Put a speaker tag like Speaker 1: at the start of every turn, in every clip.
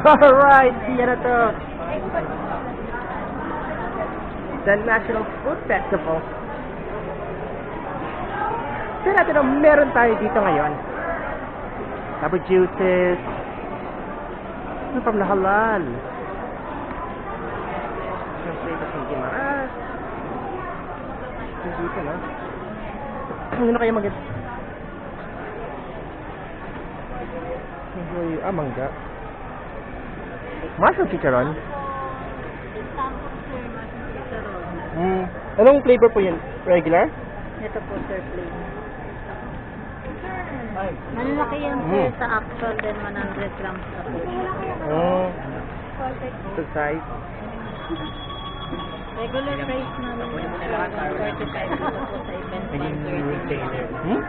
Speaker 1: Alright, yan na to. The National Food Festival. Tignan natin ang meron tayo dito ngayon. Tapos juices. Ano from na halal? Siyempre, ito hindi maas. Dito na. Ano na kayo mag- mangga. Mushroom chicharon? Anong flavor po yun? Regular?
Speaker 2: Ito po, sir, plain. Malalaki yan, sir, sa actual, then 100 grams na po.
Speaker 1: Ito size.
Speaker 2: Regular price namin yung 145 dito po sa event, 130.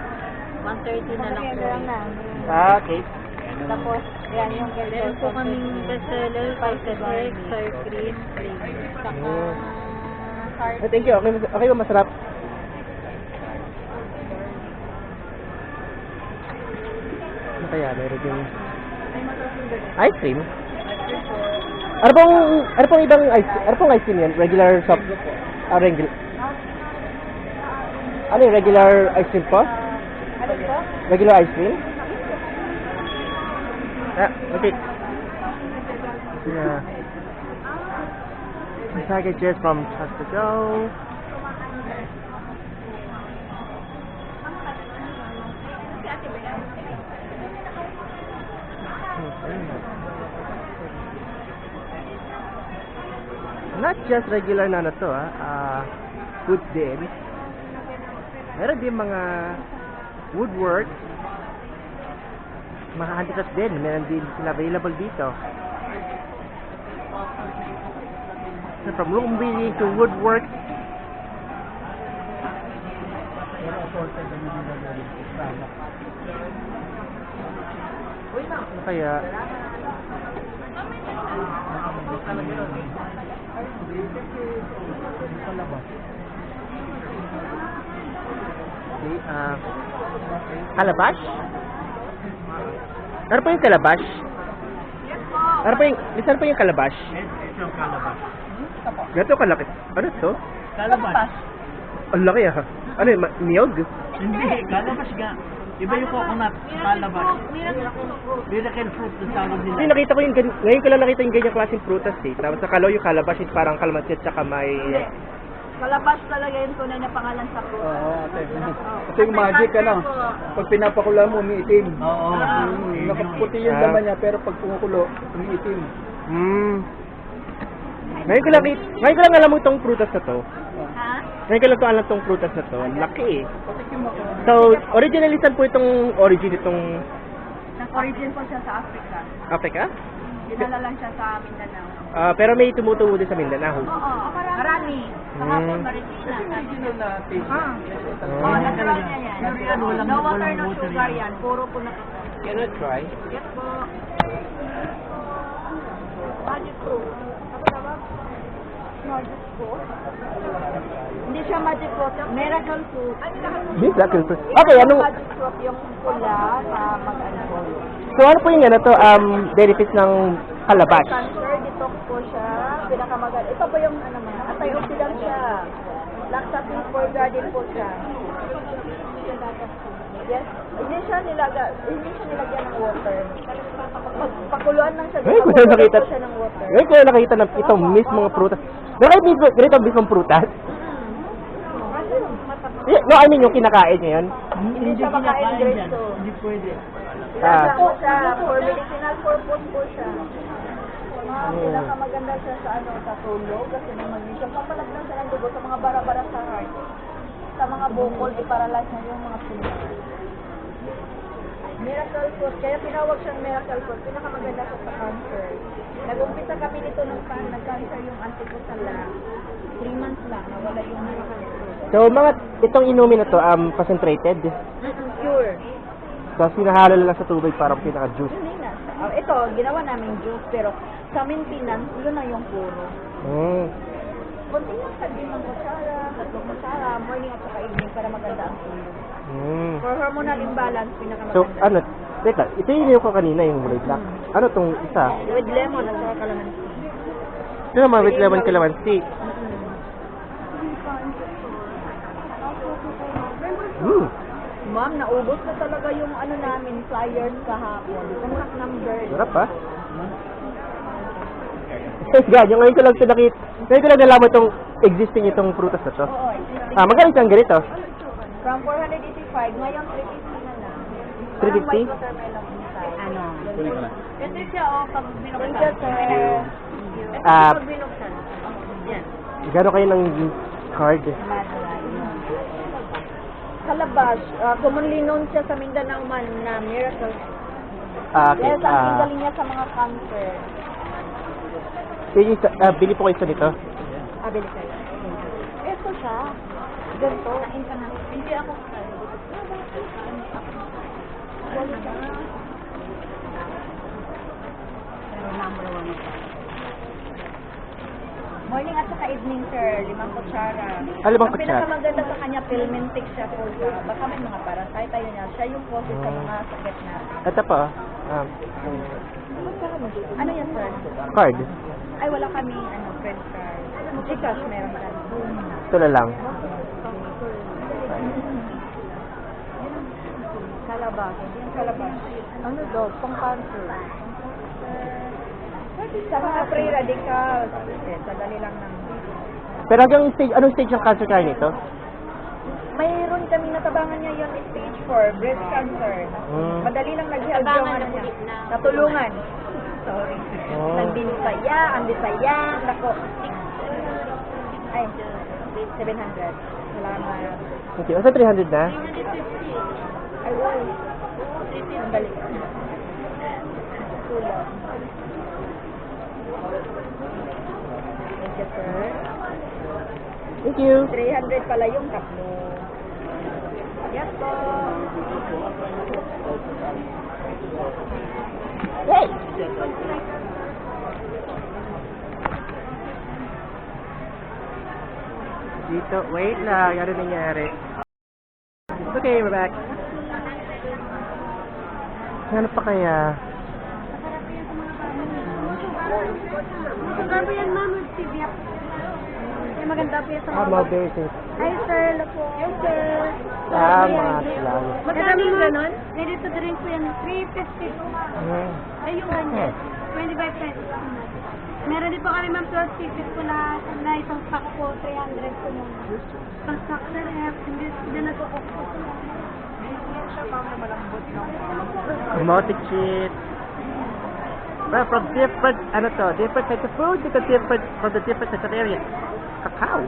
Speaker 2: 130 na lang po.
Speaker 1: Okay.
Speaker 2: Tapos, yan yung meron po kaming bestseller, Pacific, sour cream, plain. Saka,
Speaker 1: Thank you. Okay ba masarap? Ano kaya? Meron yung ice cream? Ano pong ibang ice cream yan? Regular soft? Ano yung regular ice cream po?
Speaker 2: ano po?
Speaker 1: Regular ice cream? Okay. Yeah. Packages from Just to Go. Not just regular na to, food din. Meron din mga woodwork. Mga handicrafts din. Meron din sila available dito. So from room building to woodwork. Ano kaya? Okay, calabash? Ano po yung calabash? Ano po yung calabash?
Speaker 3: Ito yung calabash.
Speaker 1: Gato kalaki. Ano to?
Speaker 3: Calabash?
Speaker 1: Ang laki Ano yun? Niyog?
Speaker 3: Hindi, calabash ga. Iba yung coconut, calabash. Miracle fruit na tawag nila.
Speaker 1: Hindi, nakita ko yung ngayon ko lang nakita yung ganyang klaseng prutas Tapos sa kalaw yung calabash yung parang kalamansi at saka may...
Speaker 2: Kalabas talaga yung tunay na pangalan sa fruit.
Speaker 4: Oo, ate. Ito yung magic, ano? Pag pinapakula mo, umiitim.
Speaker 3: Oo.
Speaker 4: Nakaputi yung laman niya, pero pag pumukulo, umiitim.
Speaker 1: Ngayon ko lang alam mo itong prutas na to.
Speaker 2: Ha?
Speaker 1: Ngayon ko lang alam itong prutas na to. Laki So, originally saan po itong origin itong
Speaker 2: Nag-origin po siya sa Africa.
Speaker 1: Africa?
Speaker 2: Dinala lang siya sa Mindanao.
Speaker 1: Pero may tumutubo din sa Mindanao.
Speaker 2: Oo, marami. Kahapon, Marikina. Oo, natural niya yan. No water, no sugar yan. Puro po na.
Speaker 1: Can I try?
Speaker 2: Yes po. Magic fruit. Magic fruit? Hindi siya magic fruit. Miracle fruit.
Speaker 1: Miracle fruit. Okay, anong...
Speaker 2: Magic fruit yung pula sa mag-ano.
Speaker 1: So, ano po yung benefits ng calabash?
Speaker 2: Cancer, detox po siya. Pinakamaganda. Ito po yung antioxidant siya. Laxative for garden po siya. Yes. Hindi siya nilagyan ng water. Pakuluan lang siya.
Speaker 1: Ngayon ko na nakita.
Speaker 2: Siya ng water.
Speaker 1: Ngayon ko na nakita ng itong mismong prutas. Ganito ang mismong prutas? No, I mean yung kinakain niya yun.
Speaker 2: Hindi siya makain
Speaker 3: dyan.
Speaker 2: diretso.
Speaker 3: Hindi pwede.
Speaker 2: Nasa po siya. For medicinal purpose po siya. Pinakamaganda siya sa tulog kasi may magnesium. Pampalag lang siya ng dugo sa mga bara-bara sa heart. Sa mga bukol, i-paralyze na yung mga puno. Miracle fruit. Kaya pinawag siyang miracle fruit. Pinakamaganda siya sa cancer. Nag-umpisa kami nito nung nag-cancer yung auntie ko sa 3 months lang. Nawala yung miracle fruit.
Speaker 1: So, itong inumin na to, concentrated.
Speaker 2: Pure.
Speaker 1: Tapos pinahalo lang sa tubig para pinaka-juice.
Speaker 2: Yun na. Ito, ginawa namin juice. Pero sa maintenance, yun na yung puro. Kunti lang sa limang kutsara, 3 kutsara, morning at saka evening para maganda ang tulog. For hormonal imbalance,
Speaker 1: So,
Speaker 2: pinakamaganda.
Speaker 1: Teka, ito yung iniyo ko kanina, yung kulay black. Ano tong isa?
Speaker 2: With lemon at saka calamansi.
Speaker 1: Ito naman with lemon calamansi.
Speaker 2: Ma'am, naubos na talaga yung ano namin, flyers kahapon. Contact number.
Speaker 1: Sarap ha? Ganyan, ngayon ko lang ito nakita. Ngayon ko lang nalaman itong existing itong prutas na to.
Speaker 2: Oo, existing.
Speaker 1: Magkano isang ganito?
Speaker 2: From 485, ngayon 350 na lang.
Speaker 1: 350?
Speaker 2: Parang white watermelon inside. Ano?
Speaker 4: Kunin ko na.
Speaker 2: Ito siya, pag binuksan.
Speaker 1: Ah.
Speaker 2: Ito pag binuksan. Yan.
Speaker 1: Gano'n kayo ng card?
Speaker 2: Calabash, commonly known siya sa Mindanao man na miracle.
Speaker 1: Okay.
Speaker 2: Yes, ang galing niya sa mga cancer.
Speaker 1: Bili po kayo isa nito.
Speaker 2: Bili kayo. Ito siya. Ganito. Kain ka na. Hindi ako kain. Pero number 1. Morning at saka evening, sir. 5 kutsara.
Speaker 1: 5
Speaker 2: Ang
Speaker 1: kutsara.
Speaker 2: pinakamaganda sa kanya, Pilmentic siya po siya. Baka may mga parasite tayo niya. Siya yung cause sa mga sakit na.
Speaker 1: Ito po.
Speaker 2: Ano yan, sir?
Speaker 1: Card.
Speaker 2: Ay, wala kami, credit card. Gcash meron ka.
Speaker 1: Ito na lang.
Speaker 2: Kalabas. Yung kalabas. Ano daw? Pang-cancer. Sa mga free radicals. Sadali lang ng...
Speaker 1: Pero hanggang stage, anong stage ng cancer kaya nito?
Speaker 2: Mayroon kami natabangan niya yung stage 4, breast cancer. Madali lang nag-help yung ano niya. Natulungan. Sorry.
Speaker 1: Oh.
Speaker 2: Ang bisaya, nako. Ay, 700. Salamat.
Speaker 1: Okay, asa 300 na?
Speaker 2: Ay, wow. Sandali. Tulong. Thank you, sir.
Speaker 1: Thank you.
Speaker 2: 300 pala yung tatlo. Yes po.
Speaker 1: Hey! Dito, wait lang. Ano nangyari? Okay, we're back. Ano pa kaya?
Speaker 2: Maganda yan, ma'am. Stevia. Ay, maganda po yan sa mga...
Speaker 1: Basic.
Speaker 2: Hi, sir. Hello po. Yes, sir.
Speaker 1: Tama lang.
Speaker 2: Magkano yung ganon? Ready to drink po yan. 350 po. Ay, yung ganyan. 25 pesos. Meron din po kami, ma'am, 12 pieces po na isang pack po. 300 po muna. Pag pack, sir, hindi na po po.
Speaker 1: Emotic shit. Well, from different, different types of food to the different, from the different types of areas. Cacao.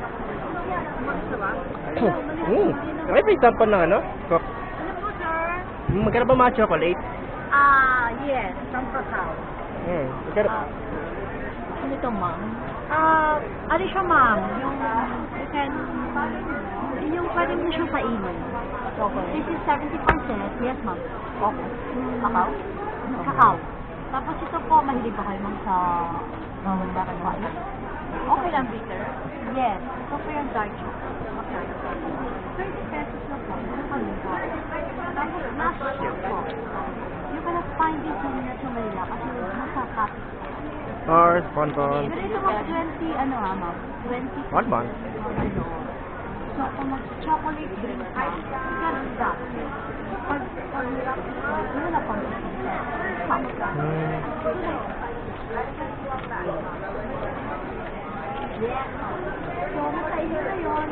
Speaker 1: Okay, for example ng
Speaker 2: Ano po, sir?
Speaker 1: magkano ba mga chocolate?
Speaker 2: Yes, from cacao.
Speaker 1: Magkano?
Speaker 2: Ano ito, ma'am? Ano siya, ma'am? Yung pwede mo siyang kainin. Okay. This is 70%. Yes, ma'am. Okay. Cacao? Cacao. Tapos ito po, mahilig ba kayo, ma'am, sa bakit wine? Okay lang, bitter? Yes. Ito po yung dark chocolate. Okay. 30 pesos na po. Ano pa nito? Tapos, mash po. You cannot find this in Metro Manila kasi nasa copy.
Speaker 1: Mars, bonbon.
Speaker 2: Pero ito mga 20, ma'am? 20.
Speaker 1: Bonbon.
Speaker 2: So, kung mag-chocolate drink ka, ganda. Pag ano na pang Yeah. So, nasa iyo na yun.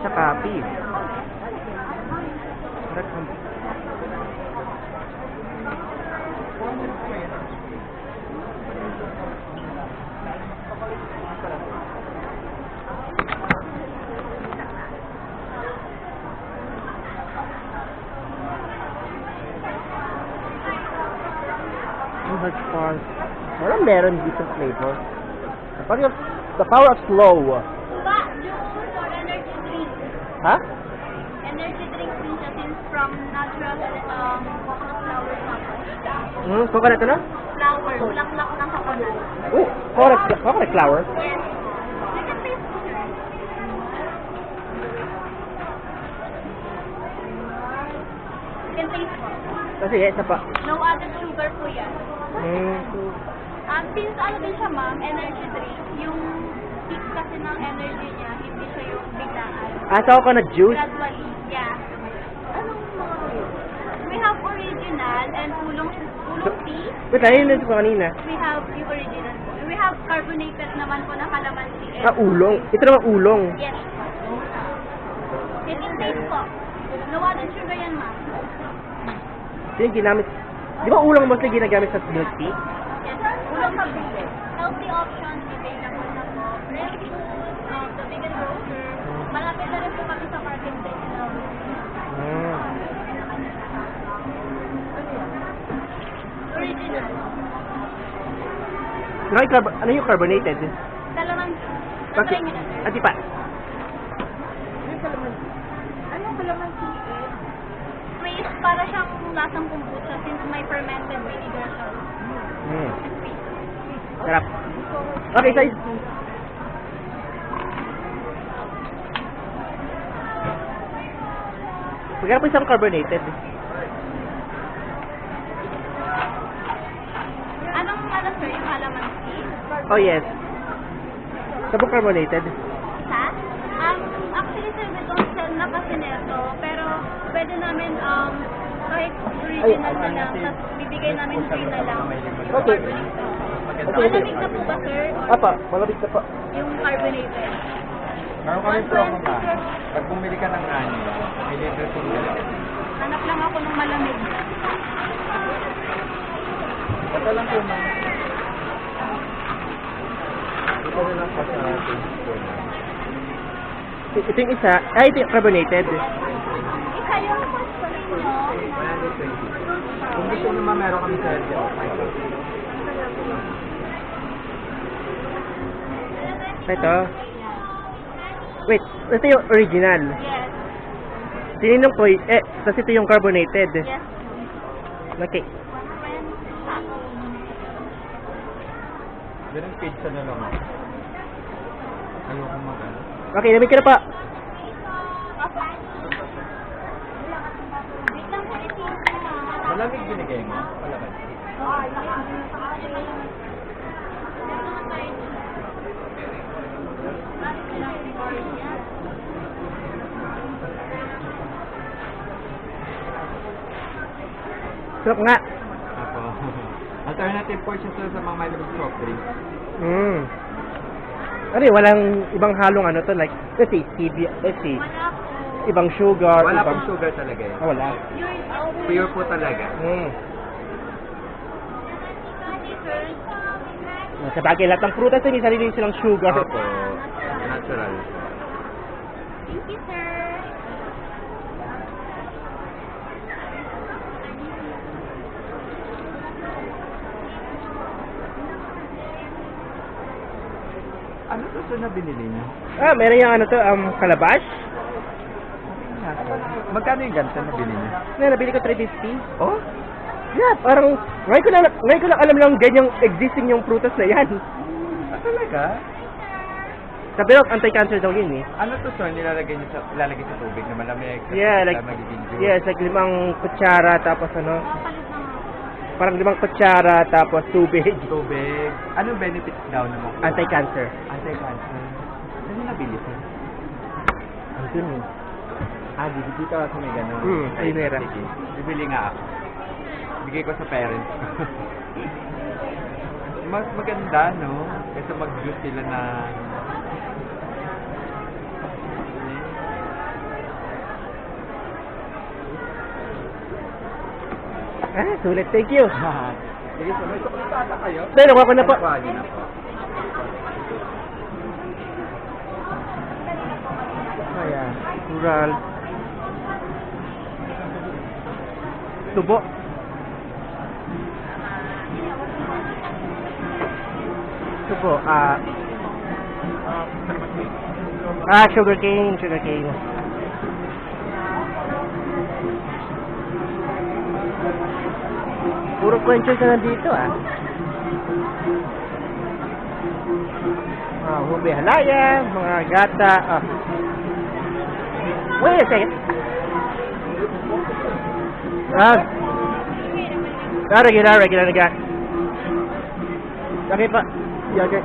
Speaker 1: Sa copy. Walang meron dito flavor. The power of slow.
Speaker 5: Ba, juice or energy drink.
Speaker 1: Ha?
Speaker 5: Energy drink din siya since from natural coconut flower sample.
Speaker 1: Coconut ano?
Speaker 5: Flower, bulaklak ng coconut.
Speaker 1: Oh, coconut flower.
Speaker 5: Yes. You can taste it. You can taste it.
Speaker 1: Kasi isa pa.
Speaker 5: No added sugar po yan.
Speaker 1: Hmm.
Speaker 5: Since ano din siya ma'am, energy drink, yung peak kasi ng energy niya, hindi siya yung biglaan.
Speaker 1: Asa ako na juice?
Speaker 5: Gradually, yeah. Anong mga We have original and ulong tea.
Speaker 1: Wait, ayun ko kanina.
Speaker 5: We have yung original. We have carbonated naman po na calamansi. and-
Speaker 1: Ah, ulong. Ito naman ulong.
Speaker 5: Yes. Same taste po. No added sugar yan ma'am.
Speaker 1: Ito yung ginamit. Di ba ulong mostly ginagamit sa milk tea?
Speaker 5: Yes. Ulong na bigay. Healthy options, available na po. Fresh food, the vegan grocer. Malapit na rin po kami sa market din.
Speaker 1: Hmm.
Speaker 5: Original.
Speaker 1: Ano yung carbonated?
Speaker 5: Calamansi.
Speaker 1: Bakit?
Speaker 5: Tatry niyo na, sir.
Speaker 1: Ati pa.
Speaker 5: Squeeze, para siyang lasang kombucha since may fermented vinegar siya.
Speaker 1: Hmm. Sarap. Okay, size. Magkano po isang carbonated?
Speaker 5: Anong ano sir, yung calamansi?
Speaker 1: Oh, yes. Sabong carbonated?
Speaker 5: Sa? Actually sir, we don't sell na kasi neto, pero pwede namin kahit original na lang, tapos bibigay namin free na lang. Yung
Speaker 1: Okay.
Speaker 5: carbonated.
Speaker 1: Okay,
Speaker 5: Malamig na po ba sir?
Speaker 1: Apa, malapit na pa.
Speaker 5: Yung carbonated.
Speaker 4: Meron kami promo ka. Pag bumili ka ng ani, may libre po nila.
Speaker 5: Hanap lang ako ng malamig.
Speaker 4: Ito lang po ma'am. Ito na lang pa sa ating store.
Speaker 1: Ito yung isa. Ay, ito yung carbonated.
Speaker 5: Isa yung gusto ninyo.
Speaker 4: 120. Kung gusto naman meron kami sa LG okay.
Speaker 1: Ito. Wait, ito yung original.
Speaker 5: Yes.
Speaker 1: Sininong ko, tapos ito yung carbonated.
Speaker 5: Yes.
Speaker 1: Okay.
Speaker 4: Ganun pizza na lang. Ayoko mag-ano.
Speaker 1: Okay, lamig ka na pa.
Speaker 4: Malamig binigay mo? Palaban.
Speaker 1: Sarap nga.
Speaker 4: Ako. Alternative po siya sa mga mild soft drinks.
Speaker 1: Mm. Ano yun, walang ibang halong ano to, like, let's see, stevia, let's see,
Speaker 5: Wala po.
Speaker 1: ibang sugar,
Speaker 4: Wala
Speaker 1: ibang...
Speaker 4: pong sugar talaga eh.
Speaker 1: Ah, wala.
Speaker 4: Pure po talaga.
Speaker 1: Mm. Sa bagay, lahat ng prutas ay may sarili silang sugar.
Speaker 4: Opo. Natural.
Speaker 5: Thank you, sir.
Speaker 4: Ano to na binili niyo?
Speaker 1: Ah, meron yung ano to, calabash.
Speaker 4: Magkano yung ganito na binili niyo?
Speaker 1: Na, nabili ko 350.
Speaker 4: Oh?
Speaker 1: Yeah, parang, ngayon ko lang alam lang ganyang existing yung prutas na yan.
Speaker 4: Talaga?
Speaker 1: Sabi lang, anti-cancer daw yun eh.
Speaker 4: Ano to sir? Ilalagay sa tubig na malamig?
Speaker 1: Yeah, like,
Speaker 4: magiging juice?
Speaker 1: yes, like 5 kutsara, tapos ano,
Speaker 5: Papalit na nga.
Speaker 1: parang 5 kutsara, tapos tubig.
Speaker 4: Tubig. Anong benefits daw naman?
Speaker 1: Anti-cancer.
Speaker 4: Anti-cancer. Ano nabili sir?
Speaker 1: Andun eh.
Speaker 4: Dito kasi may ganun.
Speaker 1: Ayun meron.
Speaker 4: Sige. Bibili nga ako. Bigay ko sa parents ko. Mas maganda, no? Kasi mag-juice sila na...
Speaker 1: Ah, sulit. Thank you.
Speaker 4: Sige, so may tukulata kayo?
Speaker 1: Dahil nakuha ko na po.
Speaker 4: Nakuha niyo na po.
Speaker 1: Ayan, rural. Tubo. Tubo, sugar cane. Puro quenchers na nandito Hube halaya, mga gata. Wait a second. Regular na gan. Okay pa. Yeah, okay.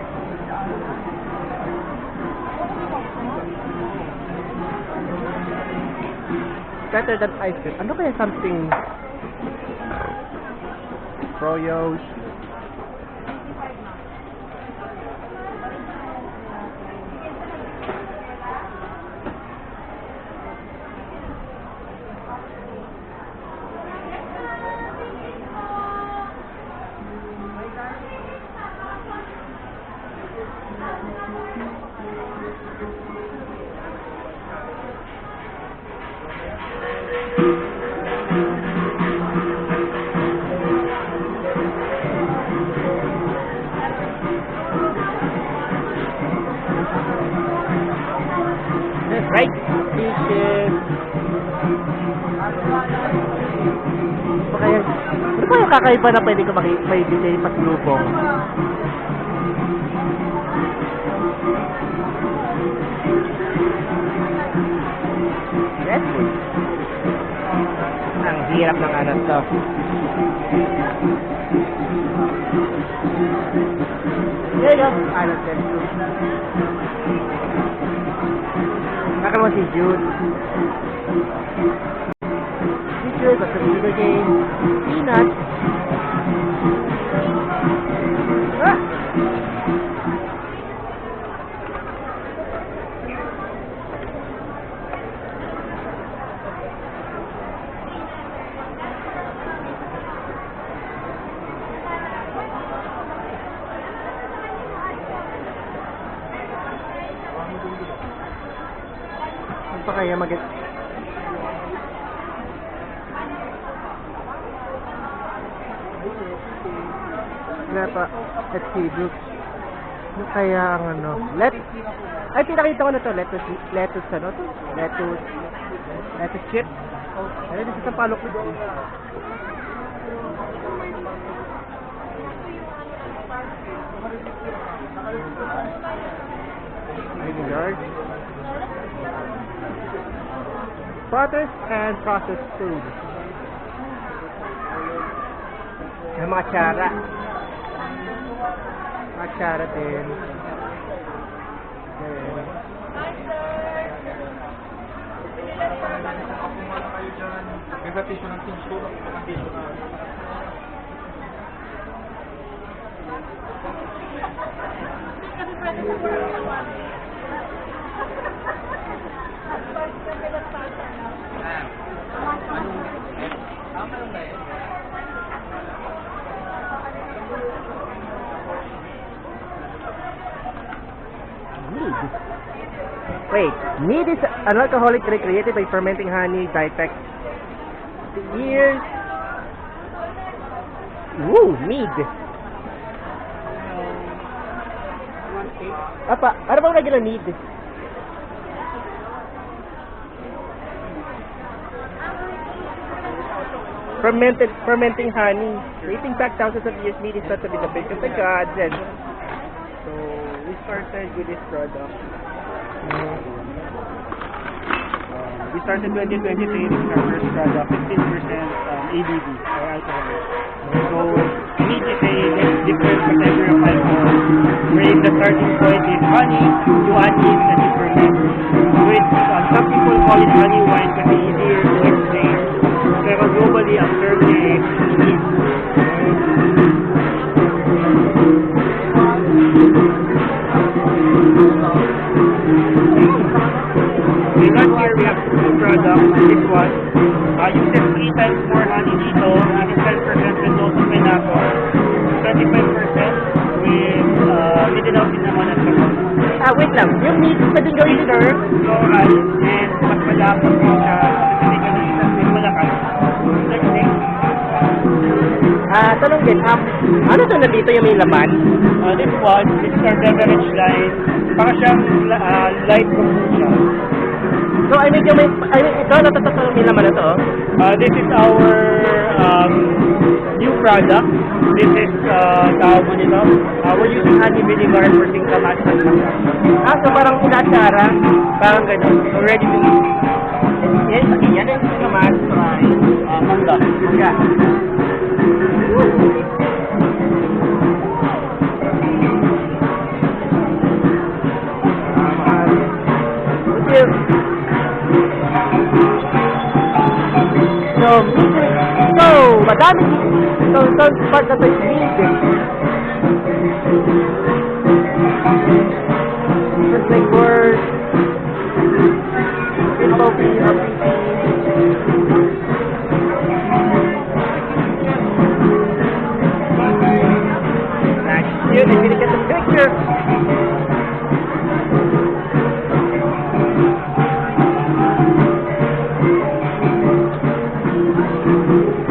Speaker 1: Better than ice cream. Ano kaya something Froyos? Right? Fishes. Ano ba yung kakaiba na pwede ko may bigay paslubong? Red food. Ang hirap ng ano to. There you go. Island red food. Nakalawa si Jude. Si Jude, got some sugar cane, peanuts. Ah! Ano pa kaya Wala pa. Let's see, Brooks. Ano kaya ang ano? Ay, pinakita ko na to. Lettuce ano to? Lettuce chips. Ano dito sa palok ko doon? Vineyard. Butters and processed food. Yung mga tsara. Mga tsara din. Ayan.
Speaker 4: Nagkatisyo ng tinso, nagkatisyo na.
Speaker 1: Wait, mead is an alcoholic drink created by fermenting honey, dietetic years. Woo, mead. Apa, ano bang lagi ng mead? Fermenting honey. Dating back thousands of years, mead is thought to be the base of the gods, and so we started with this product.
Speaker 3: We started 2023 with our first product, 15% ABV or alcohol. So meat is a different whatever you find for where the starting point is honey, you add yeast and you ferment. So it's, some people call it honey wine kasi easier to explain. Pero globally, ang term is meat. Because here we have two products. This one uses 3 times more honey dito. It is 10% with local pineapple, 25% with medicinal cinnamon at saka.
Speaker 1: Wait lang. Yung meat, pwedeng gawin sir?
Speaker 3: Floral and mas malapot po siya. Specifically, with malakas. Next thing.
Speaker 1: Tanong din, ano to nandito yung may laman?
Speaker 3: This one, this is our beverage line. Para siyang light kombucha.
Speaker 1: So, ito natatatanong may laman na to?
Speaker 3: This is our new product. This is tawag mo nito. We're using honey vinegar for singkamas and masarap.
Speaker 1: So parang inatsara?
Speaker 3: Parang ganun. So ready to eat.
Speaker 1: Yan, yan yung naman.
Speaker 3: Mangga.
Speaker 1: Mangga. So, madami. So, part na tayo music. Just like words. Info, That's cute. I'm gonna get the picture.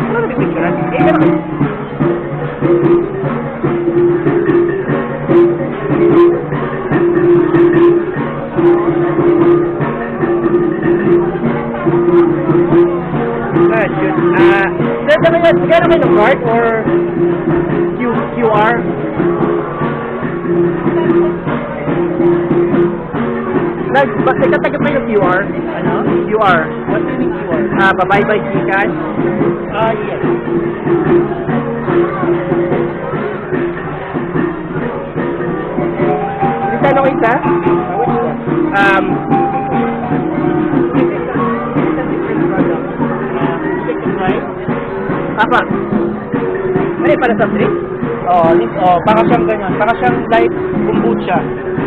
Speaker 1: Ano na picture? Eh, ano? Good, good. Gano'n kayo ng card or QR? Nagkatagap kayo ng QR?
Speaker 3: Ano?
Speaker 1: QR.
Speaker 3: What do you mean QR?
Speaker 1: Bye-bye Gcash.
Speaker 3: Yes.
Speaker 1: Hindi tayo ng isa?
Speaker 3: Which one? Chicken rice?
Speaker 1: Apa? Ano para sa drink?
Speaker 3: Baka siyang ganyan. Baka siyang light kombucha.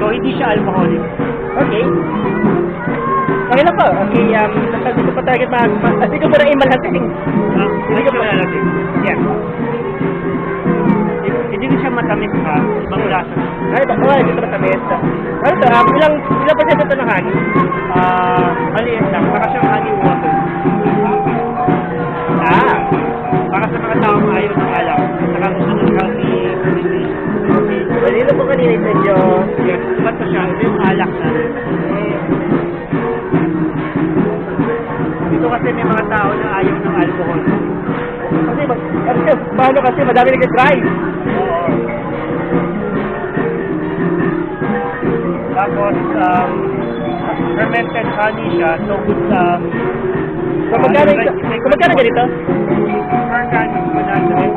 Speaker 3: So, hindi siya alcoholic.
Speaker 1: Okay. Okay lang po. Okay, hindi ko pa talaga hindi ko pa na imalating.
Speaker 3: Hindi ka pala lagi.
Speaker 1: Yeah.
Speaker 3: Hindi ko siya matamis pa. Ibang lasa.
Speaker 1: Ay, baka hindi ko matamis. Ano to? Ilang percent ito ng honey?
Speaker 3: Maliit lang. Baka siyang honey water. Para sa mga taong ayaw ng alak. Saka gusto ng healthy nutrition.
Speaker 1: Malino po kanina sa inyo.
Speaker 3: Yes, iba to siya. Ito yung alak na. Ito kasi may mga tao na ayaw ng alcohol.
Speaker 1: Kasi paano kasi madami nag-drive.
Speaker 3: Oo. Tapos, fermented honey siya. So, good,
Speaker 1: So magkano ganito?
Speaker 3: per can, 100.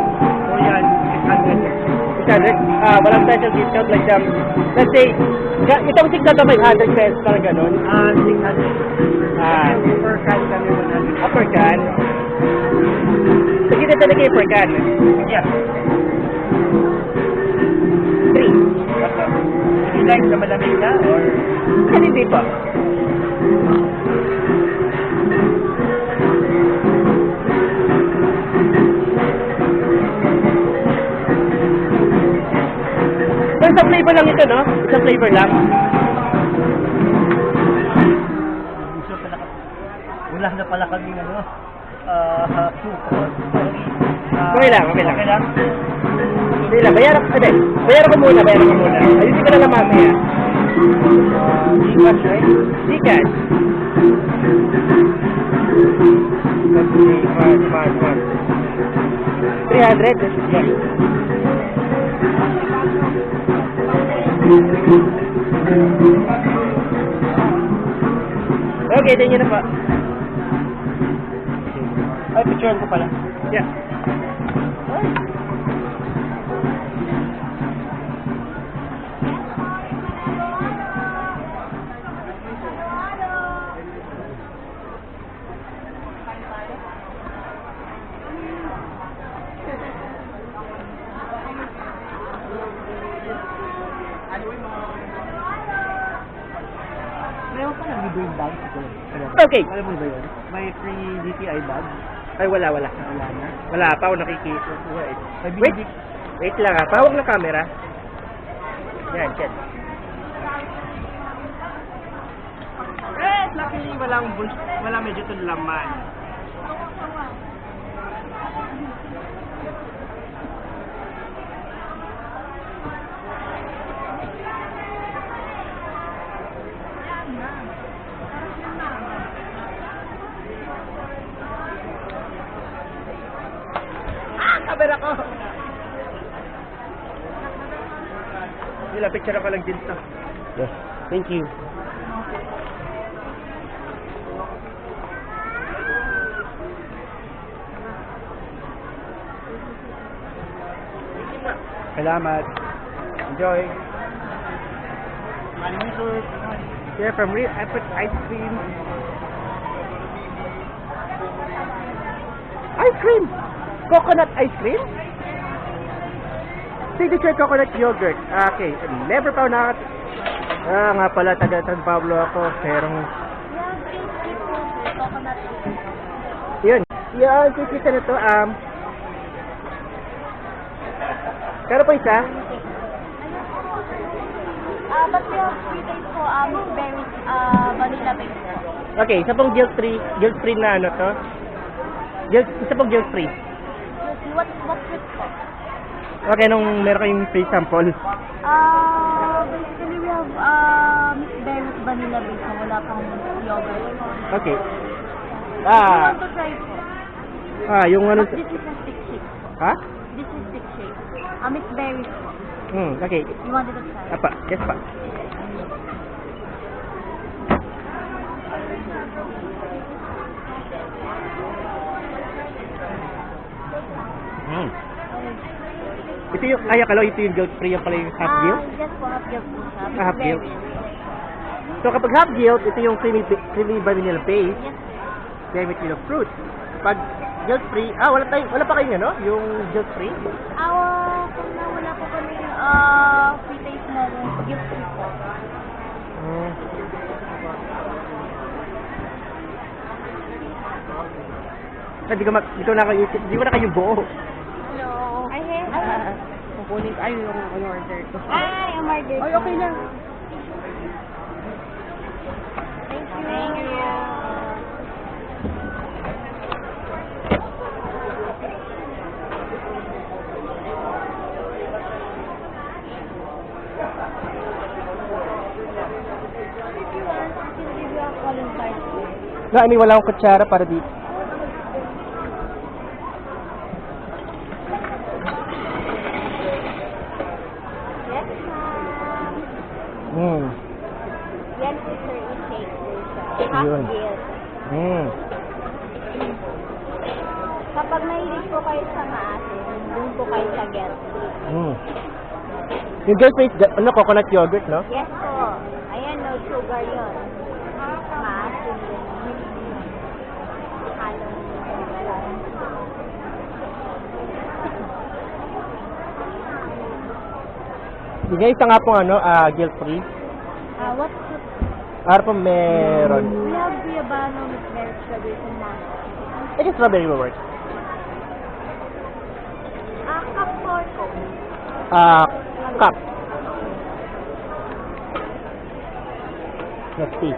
Speaker 3: So, yan, 600.
Speaker 1: 600? Walang special discount like let's say, itong 6 na 500 pesos, parang ganun.
Speaker 3: 600. Per can kami 100.
Speaker 1: Per can. So, kita talaga yung per can.
Speaker 3: Yes.
Speaker 1: 3.
Speaker 3: Do you like the malamig na or?
Speaker 1: Hindi pa. So, isang flavor lang ito, no? Isang flavor lang.
Speaker 3: Wala na pala kami
Speaker 1: Okay lang, okay lang.
Speaker 3: Okay lang?
Speaker 1: Hindi lang, bayaran ko muna. Ayusin ko na lang mamaya.
Speaker 3: Gcash, right?
Speaker 1: Gcash. Let's see, come on. 300? Yes. Okay, din yun na pa.
Speaker 3: Ay, picturean ko pala.
Speaker 1: Yeah.
Speaker 3: Meron pa nag-bring bag.
Speaker 1: Okay.
Speaker 3: Alam mo ba yun? May free DTI bag.
Speaker 1: Ay, wala.
Speaker 3: Wala na.
Speaker 1: Wala pa ako nakikita.
Speaker 3: May
Speaker 1: Wait. Wait lang ha. Pawag na camera. Yan, check.
Speaker 3: Luckily, wala medyo itong laman.
Speaker 1: Camera ko! Nila, picture ako lang din to.
Speaker 3: Yes. Thank you. Salamat. Enjoy.
Speaker 1: Yeah, from Real Apple Ice Cream. Ice cream! Coconut ice cream? Signature coconut yogurt. Okay, never pa ako nga pala, taga San Pablo ako. Merong,
Speaker 5: Yung pastry po, coconut cake.
Speaker 1: yun. Yan, kikita na to. Pero pa isa?
Speaker 5: But yung sweet taste po, mixed berries, vanilla base po.
Speaker 1: Okay, isa pong guilt free na ano to? Isa pong guilt free.
Speaker 5: What sweet po?
Speaker 1: Okay, nung meron kayong free sample.
Speaker 5: Basically we have mixed berries, vanilla base na wala pang yogurt.
Speaker 1: Okay.
Speaker 5: You want to try po?
Speaker 1: Yung ano,
Speaker 5: But this is a stick shake.
Speaker 1: ha?
Speaker 5: This is stick shake. Mixed berries po.
Speaker 1: Okay.
Speaker 5: You wanted to try?
Speaker 1: Apa, yes pa. Ito yung, ito yung guilt free, yung pala yung half guilt.
Speaker 5: Yes po, half guilt po siya. Mixed
Speaker 1: Half guilt.
Speaker 5: berries.
Speaker 1: So kapag half guilt, ito yung creamy vanilla base,
Speaker 5: Yes.
Speaker 1: then with of fruit. Pag guilt free, wala pa kayong ano, yung guilt free?
Speaker 5: Kung na wala po kami free taste na gift free po.
Speaker 1: Di mo na kayo buo.
Speaker 5: Hello. Ay, hey.
Speaker 1: Kukunin, yung order ko.
Speaker 5: Ay, ang market.
Speaker 1: Ay, okay lang.
Speaker 5: Thank you. Thank you. If you want, I can give you a calling card.
Speaker 1: Wala akong kutsara para dito.
Speaker 5: Yes, ma'am. Yan si Sir i-shake po siya. Half
Speaker 1: Yun.
Speaker 5: guilt. Kapag nahilig po kayo sa maasin, doon po kayo sa guilt.
Speaker 1: Yung guilt free, coconut yogurt, no?
Speaker 5: Yes po. Ayan, no sugar yun. Maasin yun. Halong
Speaker 1: Bigay isa nga pong guilt free.
Speaker 5: what's the...
Speaker 1: Para po meron.
Speaker 5: We have Guiabano with milk, strawberries, and mango.
Speaker 1: I guess strawberry will work.
Speaker 5: Cup or Coke?
Speaker 1: Cup. Let's see.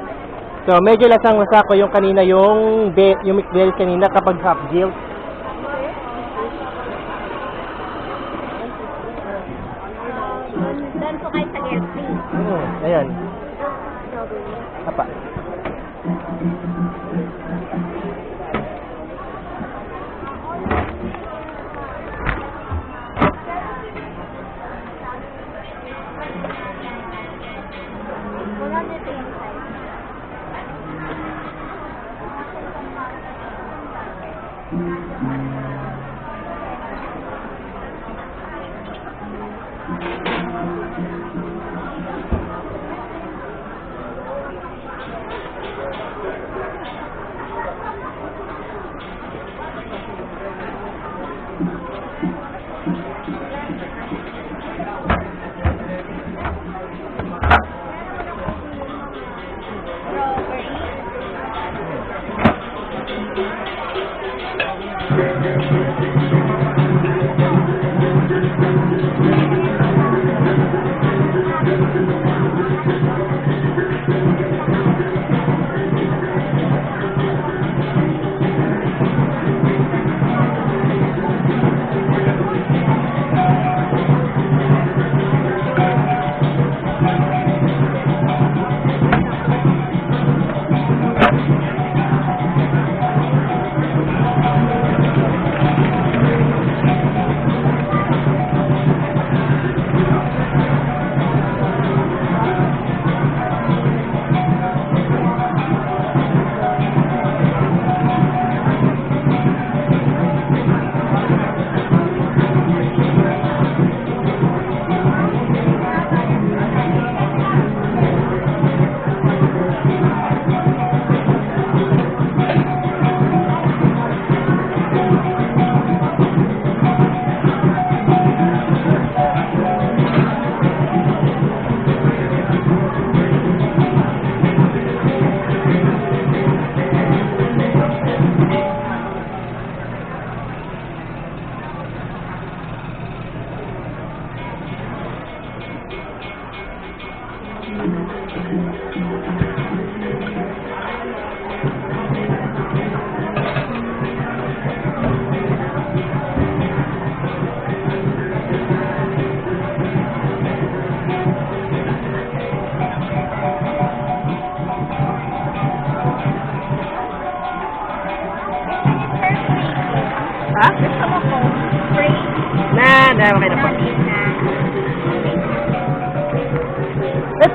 Speaker 1: So, medyo lasang-lasa ko yung kanina, yung mixed berries kanina kapag half guilt.
Speaker 5: Doon po kayo sa guilt free.
Speaker 1: Ayan.
Speaker 5: Strawberry.
Speaker 1: Apa.
Speaker 5: Wala nito yung size.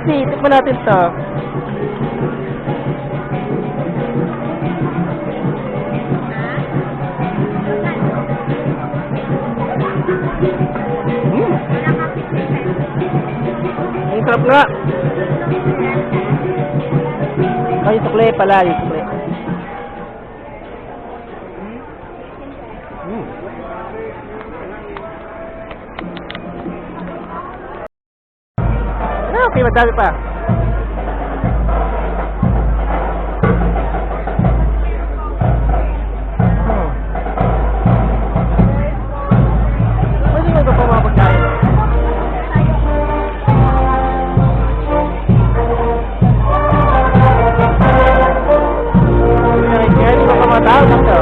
Speaker 1: Tea. Tikman natin to. Ang sarap nga. Ay, yung sukle pala. Yung sukle. Okay, madami pa. Pwede mo ba pa mga pagkain? Kaya hindi ko pa matawag ito.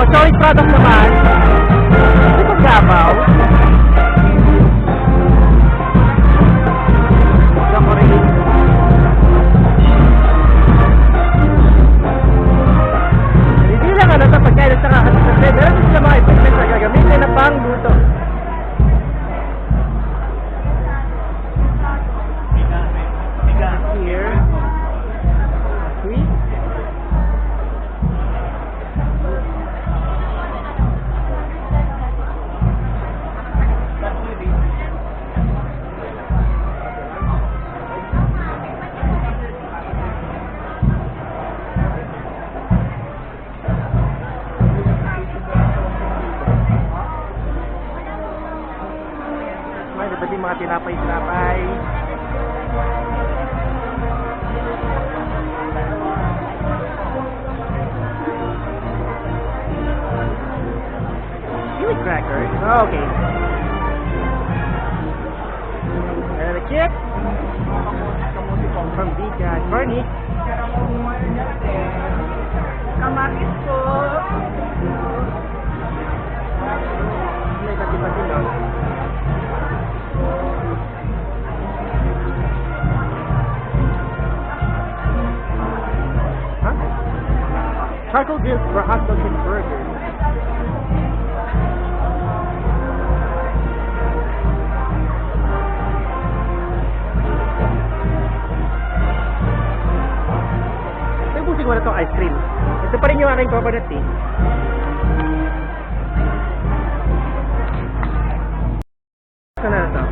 Speaker 1: Solid product naman. Hindi ba gabaw? Ako rin. Hindi lang ano ito pagkain at saka ano kasi meron din sila mga equipment na gagamitin na pang luto. Here. Sweet. May iba't yung mga tinapay-tinapay. Kiwi crackers. Oh, okay. And a chip. From Vegan. Furnish. Kamatis po. May iba't din, no? Charcoal grills for hot dogs and burgers. Tapusin ko na itong ice cream. Ito pa rin yung aking coconut tea. Ito na ito.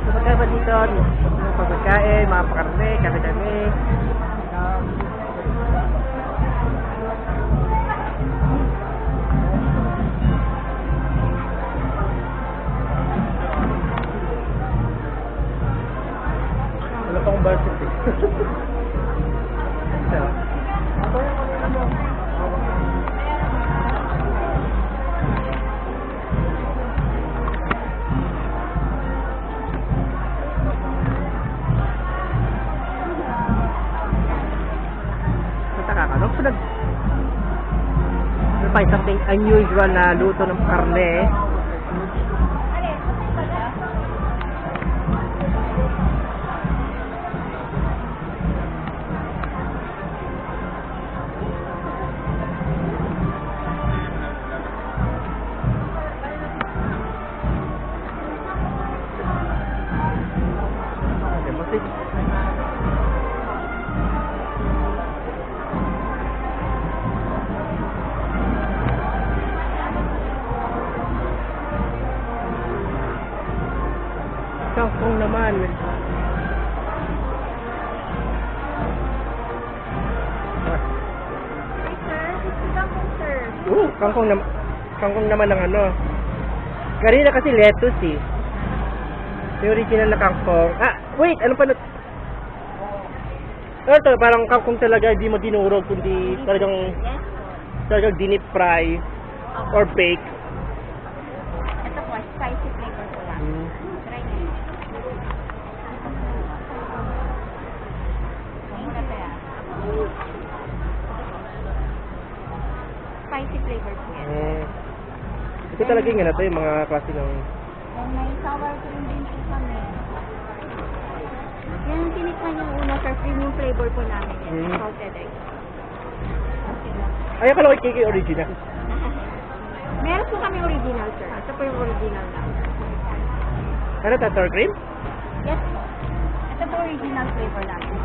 Speaker 1: So, pagkain ba dito? Mga pagkain, mga pakarne, kami-kami. Wala pa akong budget eh. So, nataka ka, no? Ano pa, something unusual na luto ng karne. Kangkong naman.
Speaker 5: kangkong, sir.
Speaker 1: Kangkong naman ng ano. Kanina kasi lettuce eh. Yung original na kangkong. Ah, wait, ano pa na? Ano to, parang kangkong talaga, hindi mo dinurog, kundi talagang dinip fry or bake.
Speaker 5: Ito po, spicy flavor po lang. Try niyo. Ayun ka kaya. Spicy flavor po yan.
Speaker 1: Ito talaga yung ano to, yung mga klase ng...
Speaker 5: And may sour cream din po kami. Yan yung tinikman yung una, sir. Premium flavor po namin yan. Salted egg.
Speaker 1: Ay, akala ko cake original.
Speaker 5: Meron po kami original, sir. Ito po yung original na.
Speaker 1: Ano to, sour cream?
Speaker 5: Yes po. Ito po original flavor namin.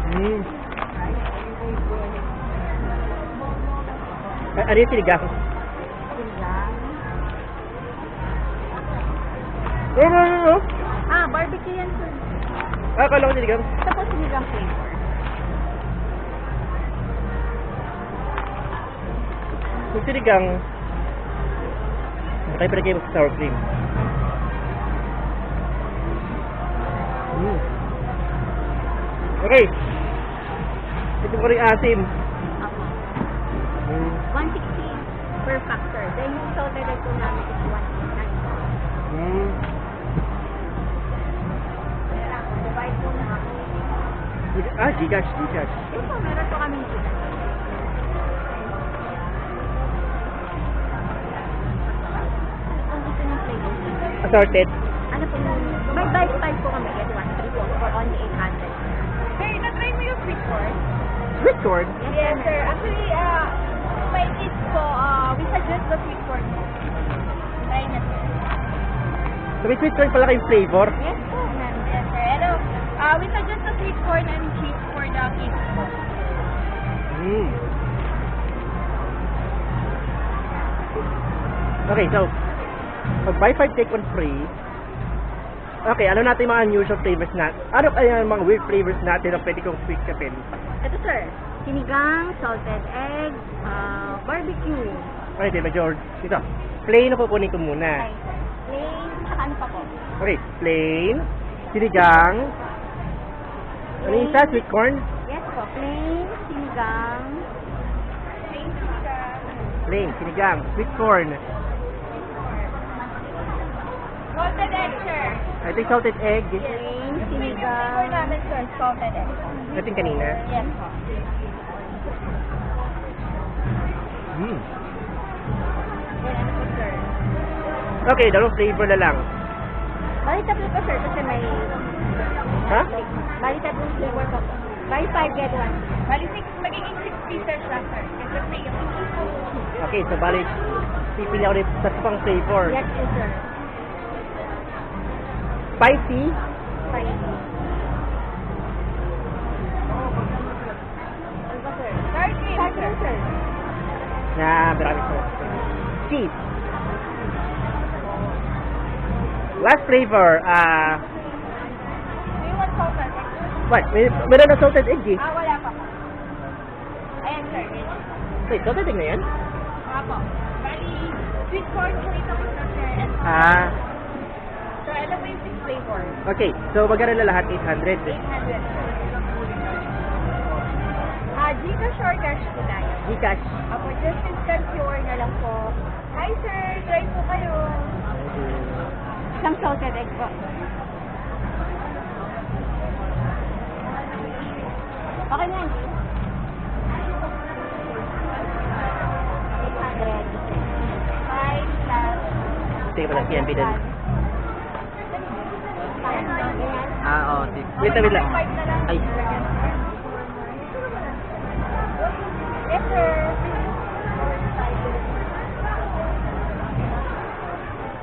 Speaker 1: Ano yung sinigang?
Speaker 5: Sinigang.
Speaker 1: No.
Speaker 5: Ah, barbecue yan, sir.
Speaker 1: Ah, akala ko sinigang.
Speaker 5: Ito po sinigang flavor.
Speaker 1: Yung sinigang, nakay pa kayo sa sour cream. Okay. Ito po rin asim.
Speaker 5: Ako. 160 per factor. Then yung salted egg po namin is 190. Divide po na ako.
Speaker 1: Gcash.
Speaker 5: Ito po, meron po kami dito. Kung gusto ng flavor.
Speaker 1: Assorted.
Speaker 5: Ano po yung... May bite po kami. Get 1, 3 po. For only 800. Sir, na-try mo yung sweet corn?
Speaker 1: Sweet corn.
Speaker 5: Yes, sir. Actually, my kids po, we suggest the sweet corn. Try na, sir.
Speaker 1: So may sweet corn pala kayong flavor.
Speaker 5: Yes po, ma'am. Yes, sir. Pero, we suggest the sweet corn and cheese for the kids po.
Speaker 1: Okay, so pag buy 5 take 1 free. Okay, ano natin yung mga unusual flavors natin? Ano kaya yung mga weird flavors natin na pwede kong quick kapin?
Speaker 5: Ito, sir. Sinigang, salted egg, barbecue.
Speaker 1: Okay, medyo dito. Plain na kukunin ko muna.
Speaker 5: Ay, sir. Plain, saka ano pa po?
Speaker 1: Okay, plain, sinigang, ano yung isa? Sweet corn?
Speaker 5: Yes po, plain, sinigang. Plain, sinigang.
Speaker 1: Plain, sinigang, sweet corn.
Speaker 5: Salted egg, sir.
Speaker 1: Ito yung salted egg.
Speaker 5: Plain, sinigang. namin, sir, salted egg.
Speaker 1: Ito yung kanina.
Speaker 5: Yes po.
Speaker 1: Mm.
Speaker 5: Yan, ano po, sir?
Speaker 1: Okay, dalawang flavor na lang.
Speaker 5: Bali tatlo po, sir, kasi may...
Speaker 1: Ha?
Speaker 5: Bali tatlong flavor po. Bali 5 get 1. Bali 6, magiging 6 pieces lang, sir. Kasi may yung...
Speaker 1: Okay, so bali, pipili ako rin sa pang flavor.
Speaker 5: Yes, yes, sir.
Speaker 1: Spicy,
Speaker 5: 5. Ano ba, sir? Sour cream, sir.
Speaker 1: na marami ko. Cheese. Last flavor,
Speaker 5: Do you want salted egg?
Speaker 1: what? Meron na salted egg eh.
Speaker 5: Wala pa po. Ayan, sir.
Speaker 1: Wait, salted egg na yan?
Speaker 5: Apo. Bali, sweet corn, chorizo po, sir.
Speaker 1: Ah,
Speaker 5: So, alam mo yung 6 flavor.
Speaker 1: okay. So, magkano na lahat? 800.
Speaker 5: 800. Gcash or cash po tayo?
Speaker 1: Gcash.
Speaker 5: Apo, just instant QR na lang po. Hi, sir. Try po kayo. Isang salted egg po. Okay na. 800. 5 plus.
Speaker 1: Sige pala, CNB din.
Speaker 5: Ah,
Speaker 1: Oo. Wait lang.
Speaker 5: 5 na lang.
Speaker 1: Ay.
Speaker 5: Yes, sir.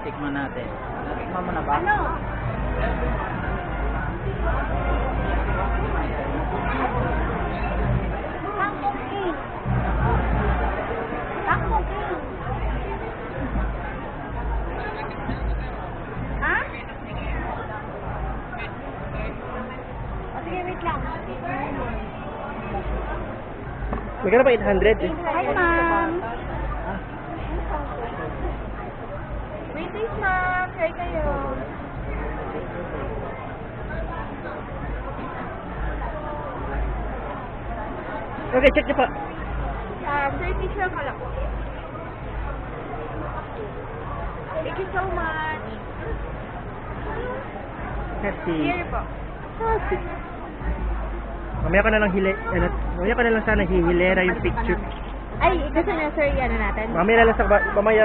Speaker 4: Tikman natin. Tikman mo na ba?
Speaker 5: Ano? Kangkong cake. Kangkong cake. Ha? O sige, wait lang.
Speaker 1: Magkano ba 800?
Speaker 5: Hi, ma'am. Mag-enjoy kayo.
Speaker 1: Okay, check niyo po.
Speaker 5: 30 siya pala po. Thank you so much.
Speaker 1: Kasi,
Speaker 5: Here po.
Speaker 1: mamaya ka na lang mamaya ka na lang sana hihilera yung picture.
Speaker 5: Ay, gusto niya, sir, ano natin?
Speaker 1: Mamaya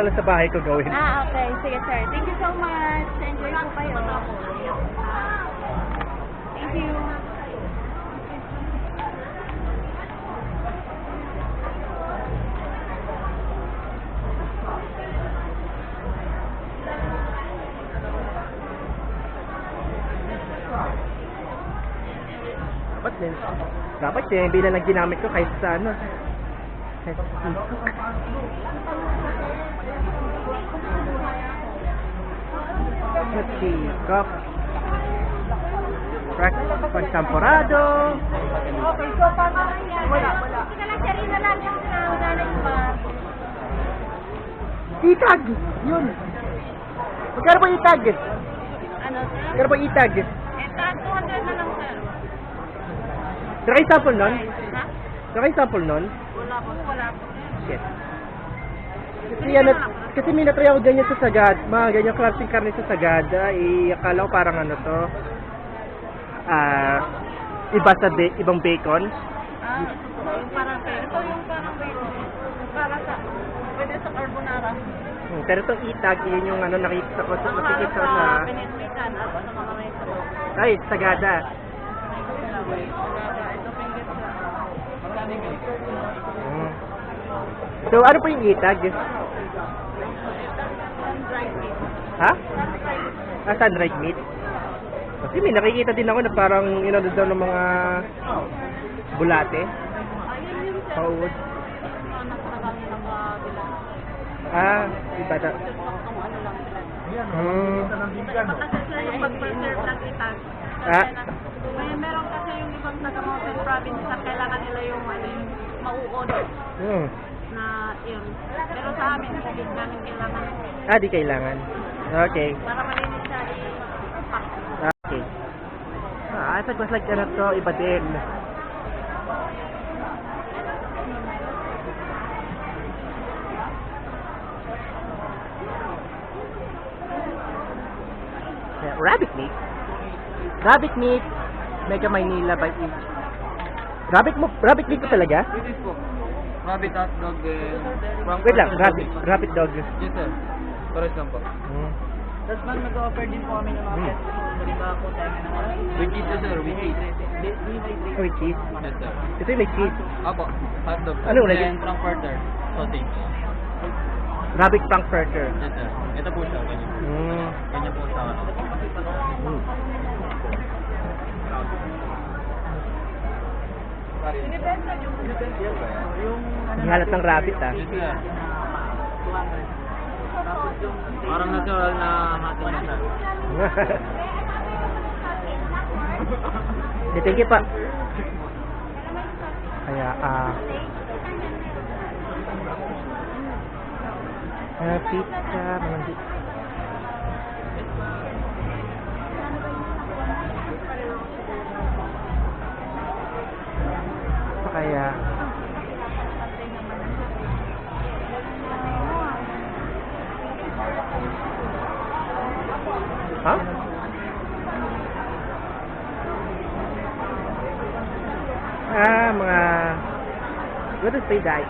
Speaker 1: lang sa bahay ko gawin.
Speaker 5: Okay. Sige, sir. Thank you so much. Enjoy po kayo. Thank you.
Speaker 1: Dapat yung bilang lang ginamit ko kahit sa ano. Kahit sa Facebook. Let's see. Cup. Contemporado.
Speaker 5: Okay, so paano yan? Wala. Sige lang, Serena lang yung nanay pa.
Speaker 1: Itag! Yun! Magkano ba itag?
Speaker 5: Ano, sir?
Speaker 1: Magkano ba itag?
Speaker 5: 200 na lang, sir.
Speaker 1: Sir, kayo sample nun?
Speaker 5: Ha?
Speaker 1: Sir, kayo sample nun?
Speaker 5: Wala po.
Speaker 1: Shit. Kasi may natry ako ganyan sa sagad, mga ganyan klaseng karne sa sagad, akala ko parang ano to, iba sa ibang bacon.
Speaker 5: Yung parang ito yung parang para sa pwede sa carbonara.
Speaker 1: Pero itong itag, yun yung ano nakikita ko sa
Speaker 5: Pinitwikan at sa mga may sabaw.
Speaker 1: ay, sagada.
Speaker 5: Ito pinggit sa
Speaker 1: So, ano po yung itag?
Speaker 5: dried meat.
Speaker 1: Ha? Sun-dried meat? Kasi may nakikita din ako na parang inano daw ng mga bulate.
Speaker 5: Ayun yung sir.
Speaker 1: Pauod.
Speaker 5: Nakakami ng bilang.
Speaker 1: Iba na.
Speaker 5: Kung ano lang sila. Kasi sila yung pag-preserve ng itag. Meron kasi yung ibang taga-mountain province na kailangan nila yung mauod na yun. Pero sa amin, hindi namin kailangan
Speaker 1: Di kailangan. Okay.
Speaker 5: para malinis siya i-pack.
Speaker 1: Okay. I thought it was like ano to, iba din. Yeah, rabbit meat. Rabbit meat. Mega Maynila by each. Rabbit meat po talaga?
Speaker 4: This is po. Rabbit hot dog.
Speaker 1: Wait lang, rabbit dog.
Speaker 4: Yes, sir. Pares lang po.
Speaker 3: Tapos man, nag-offer din po kami ng mga pet food. Diba po tayo ng
Speaker 4: With cheese, sir. With cheese.
Speaker 1: With cheese.
Speaker 4: Yes, sir.
Speaker 1: Ito yung may cheese.
Speaker 4: Apo. Hot dog.
Speaker 1: Ano ulit?
Speaker 4: And frankfurter. Sausage.
Speaker 1: Rabbit frankfurter.
Speaker 4: Yes, sir. Ito po siya. Ganyan. Ganyan po sa
Speaker 1: Halat ng rabbit
Speaker 4: Yes, sir. Parang natural na hot dog, sir.
Speaker 1: Thank you pa. Kaya, pizza, mga kaya, mga, what is they die?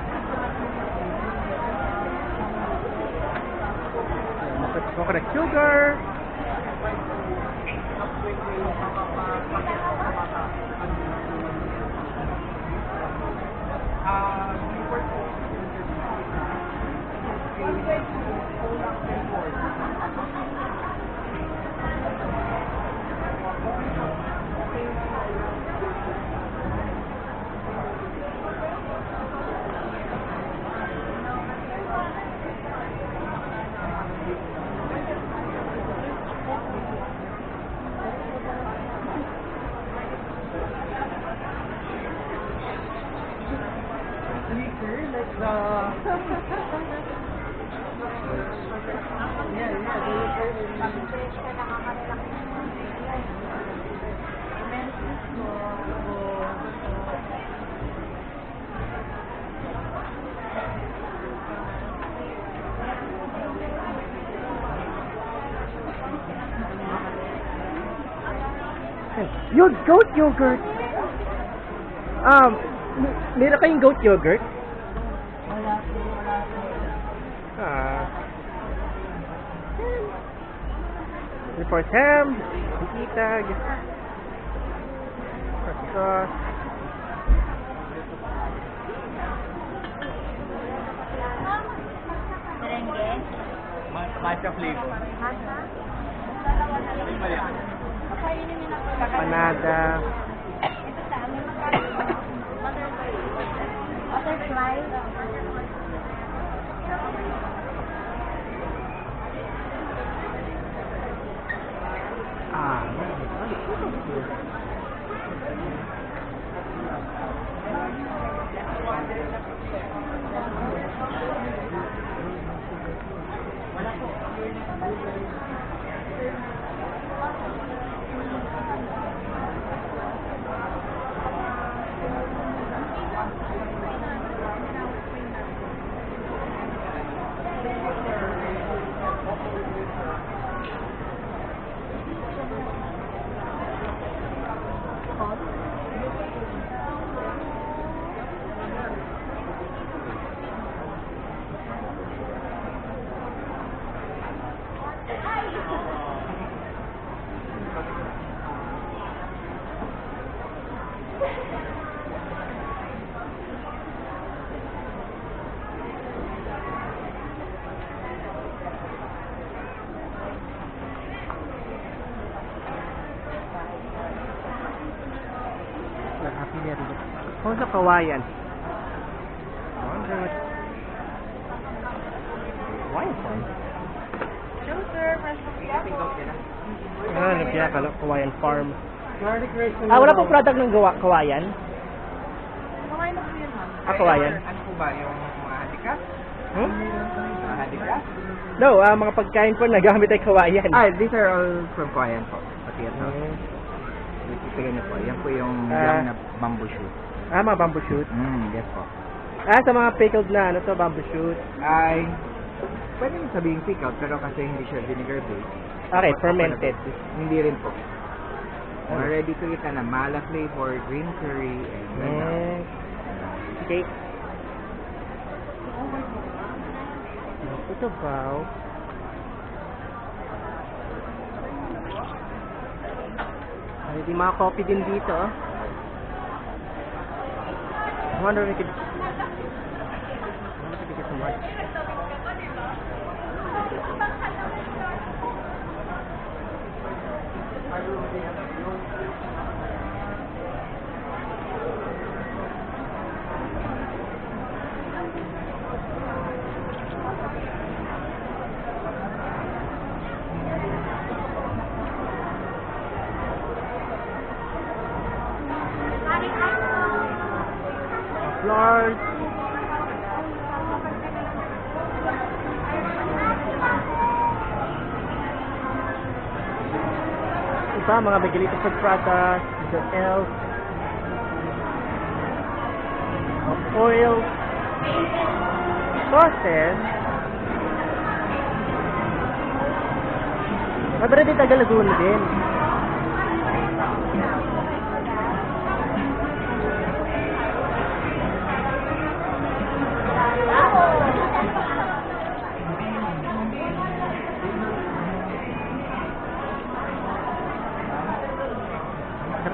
Speaker 1: Coconut sugar. Yung goat yogurt. Meron kayong goat yogurt? For ham, kitag, sauce.
Speaker 2: Merengue.
Speaker 4: Matcha flavor.
Speaker 1: Panada.
Speaker 2: Butterfly.
Speaker 1: Happy New Year. How's the kawayan? Kawayan farm? Lumpia, kawayan farm. Wala pong product ng kawayan?
Speaker 5: Kawain na po yun, ma'am.
Speaker 1: Kawayan?
Speaker 4: Ano po ba yung mga hadikas?
Speaker 1: Hmm?
Speaker 4: Mga hadikas?
Speaker 1: No, mga pagkain po nagamit ay kawayan.
Speaker 4: These are all from Kawayan po. Pati ito. Tignan niyo po. Yan po yung young na bamboo shoot.
Speaker 1: Mga bamboo shoot.
Speaker 4: Yes po.
Speaker 1: Sa mga pickled na ano to, bamboo shoot.
Speaker 4: Ay, pwede mo sabihin pick out, pero kasi hindi siya vinegar based.
Speaker 1: Okay, fermented.
Speaker 4: Hindi rin po. Ready to eat na mala flavor, green curry, and
Speaker 1: Okay. Ito ba? Ay, di mga coffee din dito. I wonder if we could get some lunch. Flowers. Iba, mga Miguelito food products, the else, oil, sauces. Mabara din taga Laguna din.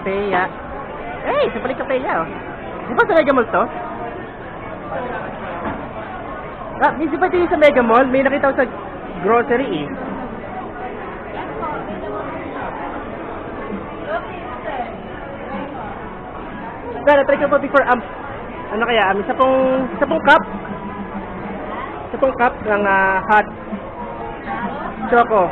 Speaker 1: Kapeya. Sa balik kapeya, oh. Di ba sa Mega Mall to? Di ba ito sa Mega Mall? May nakita ko sa grocery, eh. Try ko po before, ano kaya, isa pong cup. Isa pong cup ng hot choco.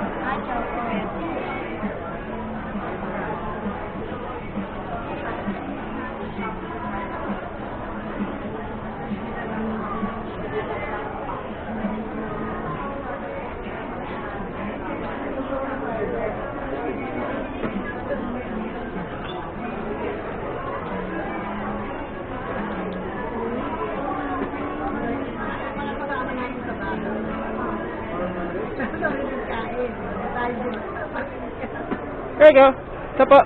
Speaker 1: Okay, go. Ito po.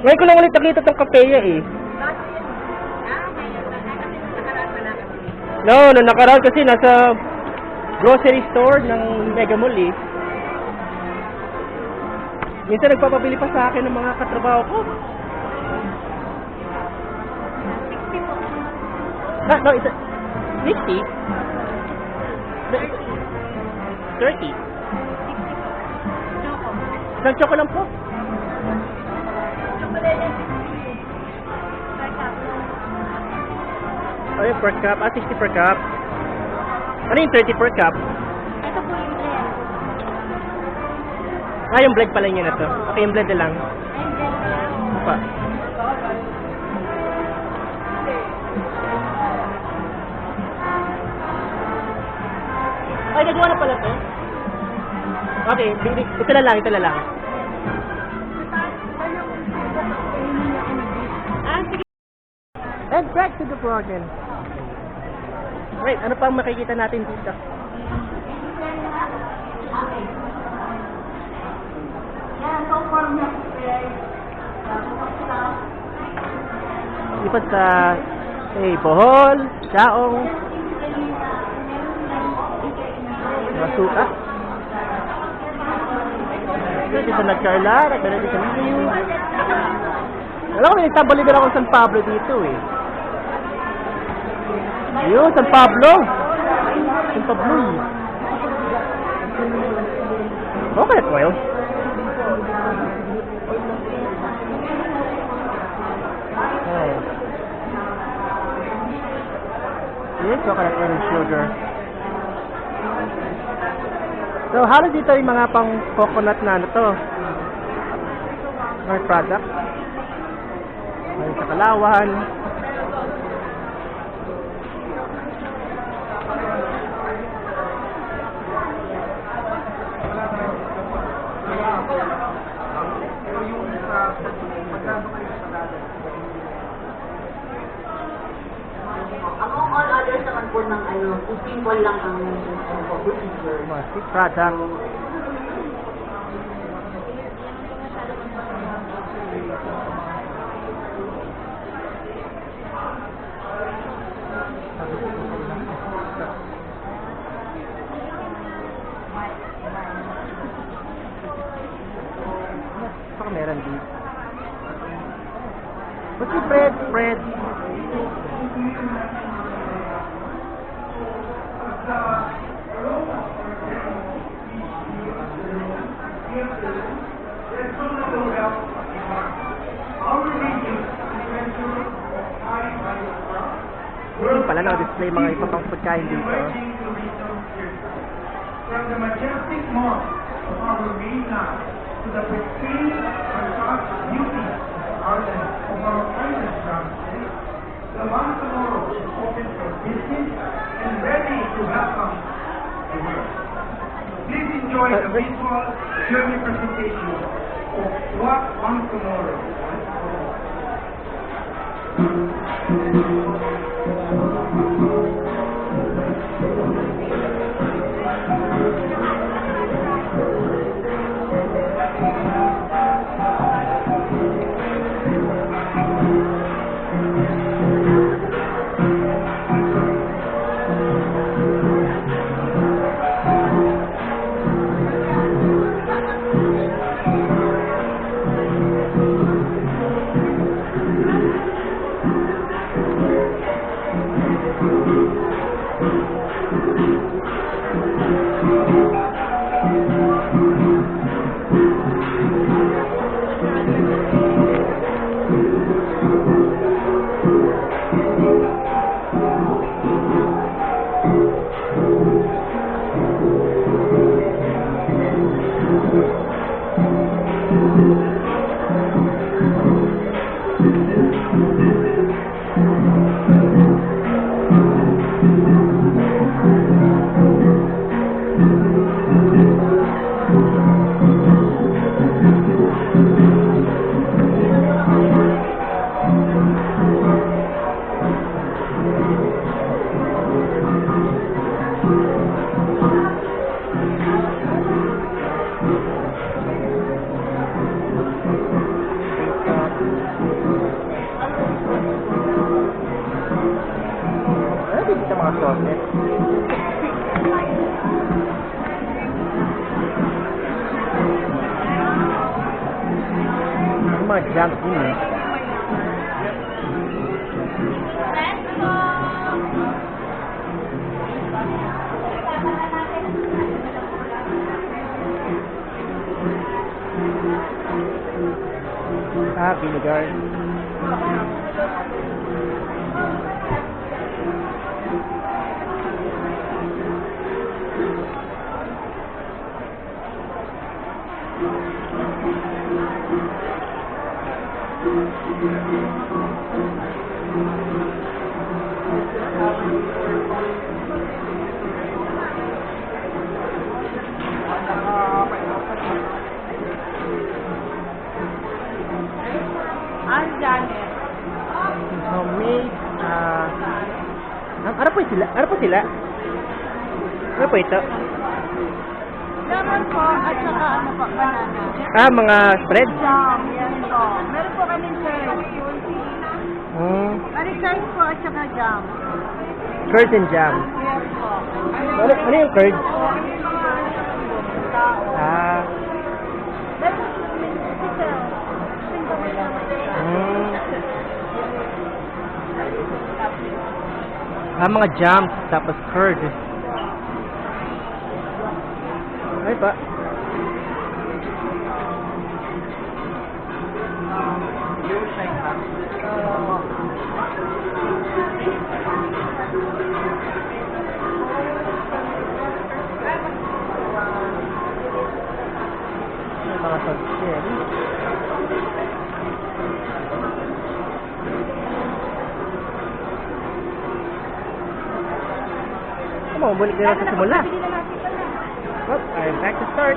Speaker 1: Ngayon ko lang ulit nakita itong kapeya eh. No, nung nakaraan kasi nasa grocery store ng Mega Mall eh. Minsan nagpapabili pa sa akin ng mga katrabaho ko. No, it's 50? 30? Isang choco lang po. Ay, per cup. 60 per cup. Ano yung 30 per cup?
Speaker 2: Ito po yung blend.
Speaker 1: Yung blend pala niya na to. Okay, yung blend na lang.
Speaker 2: Ayun, blend.
Speaker 1: Pa. Ay, nagawa na pala to. Okay, ito na lang, ito na lang. Sige. And back to the program. Wait, ano pang makikita natin dito? Lipat sa bohol, saong, masuka. Ito sa nagkarlara, pero dito sa Liu. Alam ko, nagtabaligan ako sa San Pablo dito eh. Yun, San Pablo. San Pablo. Okay, well. Okay. Yes, coconut and sugar. So, halos dito yung mga pang coconut na ano to. Mga product. May sa Kalawan.
Speaker 6: Among all others naman po ng simple lang ang procedure.
Speaker 1: Mga stick product. Baka meron dito. What's yung spread? Hindi pala naka-display mga iba pang pagkain dito.
Speaker 7: From the majestic mark of our main land to the pristine untouched beauty of our island provinces, the Bangsamoro is open for business and ready to welcome the world. Please enjoy the visual journey presentation of what Bangsamoro was all
Speaker 1: mga junk din eh. Vinegar.
Speaker 5: Janet.
Speaker 1: Homemade. Ano po sila? Ano po sila? Ano po ito?
Speaker 2: Lemon po, at saka ano pa, banana.
Speaker 1: Mga spread?
Speaker 2: Jam, yan po. Meron po kaming curd. Curd po at saka jam.
Speaker 1: Curd and jam.
Speaker 2: Yes po.
Speaker 1: Ano yung curd? Mga jam, tapos curd. Ay pa. Mga pag-shell. Bumalik na lang sa simula. I'm back to start.